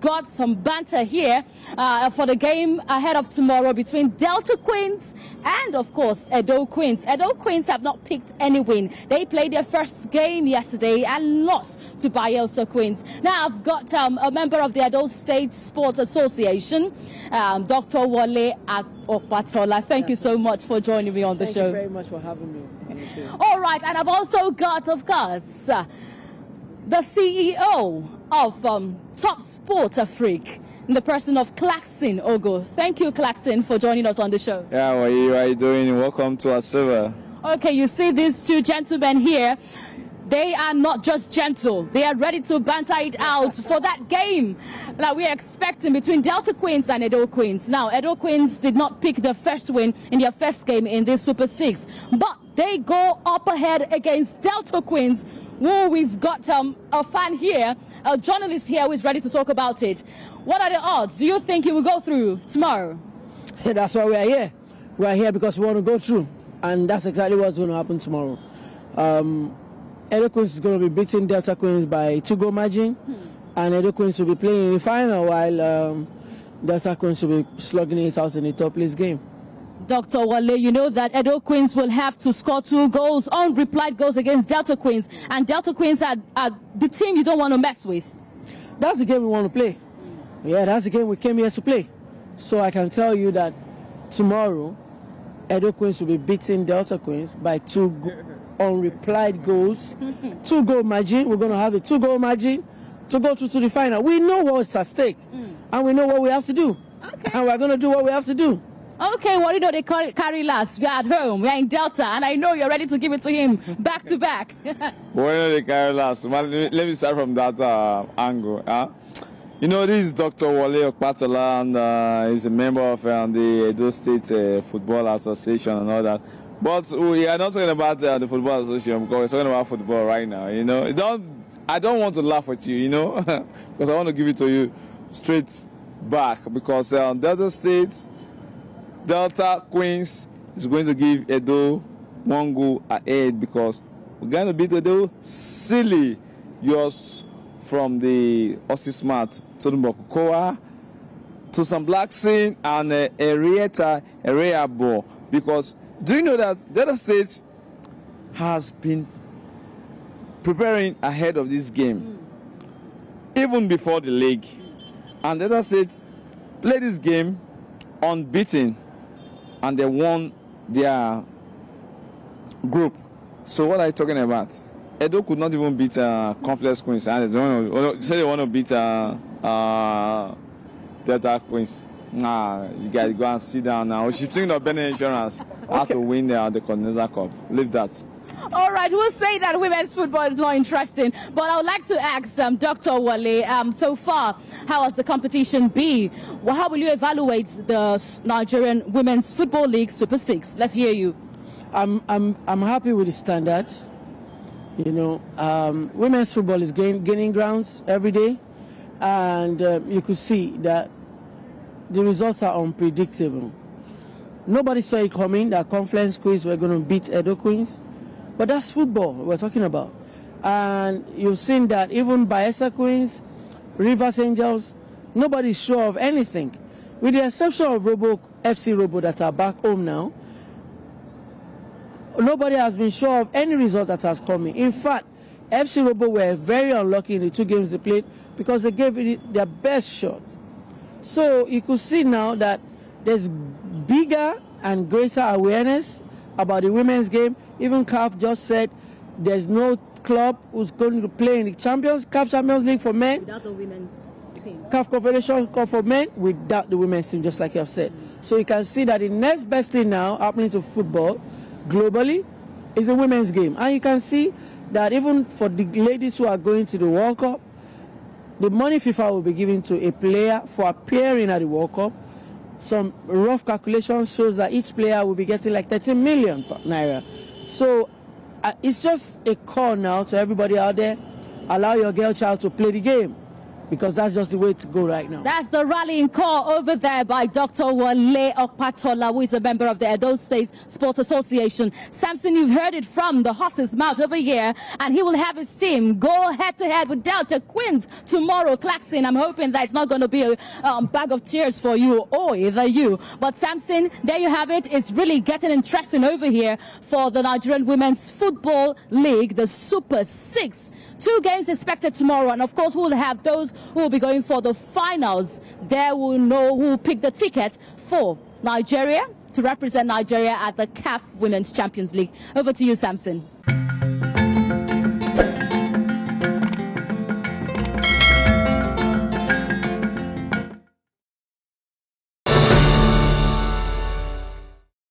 got some banter here for the game ahead of tomorrow between Delta Queens and, of course, Edo Queens. Edo Queens have not picked any win. They played their first game yesterday and lost to Bayelsa Queens. Now, I've got a member of the Edo State Sports Association, Dr. Wole at Opatola. Thank you so much for joining me on the show. Thank you very much for having me. All right, and I've also got, of course, the CEO of Top Sport Afrique, in the person of Clarkson Ogo. Thank you, Clarkson, for joining us on the show. Yeah, how are you doing? Welcome to our server. Okay, you see these two gentlemen here. They are not just gentle. They are ready to banter it out for that game that we are expecting between Delta Queens and Edo Queens. Now, Edo Queens did not pick the first win in their first game in this Super 6, but they go up ahead against Delta Queens. Whoa, we've got a fan here, a journalist here who is ready to talk about it. What are the odds? Do you think he will go through tomorrow? Yeah, that's why we are here. We are here because we want to go through, and that's exactly what's going to happen tomorrow. Edo Queens is going to be beating Delta Queens by 2-goal margin, and Edo Queens will be playing in the final while Delta Queens will be slugging it out in the top place game. Dr. Wole, you know that Edo Queens will have to score 2 goals, unreplied goals against Delta Queens, and Delta Queens are the team you don't want to mess with. That's the game we want to play. Yeah, that's the game we came here to play. So I can tell you that tomorrow, Edo Queens will be beating Delta Queens by 2 unreplied goals. 2-goal margin. We're going to have a 2-goal margin to go through to the final. We know what's at stake, and we know what we have to do. Okay. And we're going to do what we have to do. Okay, well, you know, they carry last. We are at home. We are in Delta, and I know you're ready to give it to him back to back. Well, they carry last. Well, let me start from that angle. You know, this is Dr. Wole Opatola, and he's a member of the Edo State Football Association and all that. But we are not talking about the Football Association because we're talking about football right now. You know, I don't want to laugh at you, you know, because I want to give it to you straight back. Because Delta State, Delta Queens is going to give Edo 1 goal ahead because we're going to beat Edo silly. Yours from the Osismat to the Mokokoa to some Clarkson and area ball. Because do you know that Delta State has been preparing ahead of this game, even before the league, and Delta State played this game unbeaten, and they won their group. So what are you talking about? Edo could not even beat Complex Queens, and they want to beat Delta Queens. Nah, you guys go and sit down now. She's thinking of Benin Insurance how to win the Continental Cup. Leave that. All right, we'll say that women's football is not interesting, but I would like to ask Dr. Wole, so far, how has the competition been? Well, how will you evaluate the Nigerian Women's Football League Super 6? Let's hear you. I'm happy with the standard. You know, women's football is gaining grounds every day, and you could see that the results are unpredictable. Nobody saw it coming that Confluence Queens were going to beat Edo Queens, but that's football we're talking about. And you've seen that even Bayelsa Queens, Rivers Angels, nobody's sure of anything, with the exception of FC Robo that are back home now. Nobody has been sure of any result that has come in. In fact, FC Robo were very unlucky in the 2 games they played because they gave it their best shot. So you could see now that there's bigger and greater awareness about the women's game. Even CAF just said there's no club who's going to play in the CAF Champions League for men without the women's team. CAF Confederation Cup for men without the women's team, just like you have said. So you can see that the next best thing now happening to football globally is the women's game. And you can see that even for the ladies who are going to the World Cup, the money FIFA will be giving to a player for appearing at the World Cup. Some rough calculations shows that each player will be getting like 13 million naira. So it's just a call now to everybody out there: allow your girl child to play the game. because that's just the way to go right now. That's the rallying call over there by Dr. Wole Opatola, who is a member of the Edo State Sports Association. Samson, you've heard it from the horse's mouth over here, and he will have his team go head-to-head with Delta Queens tomorrow. Clarkson, I'm hoping that it's not going to be a bag of tears for you, or either you. But Samson, there you have it. It's really getting interesting over here for the Nigerian Women's Football League, the Super 6. 2 games expected tomorrow, and of course we'll have those who will be going for the finals. There we'll know who will pick the ticket for Nigeria to represent Nigeria at the CAF Women's Champions League. Over to you, Samson.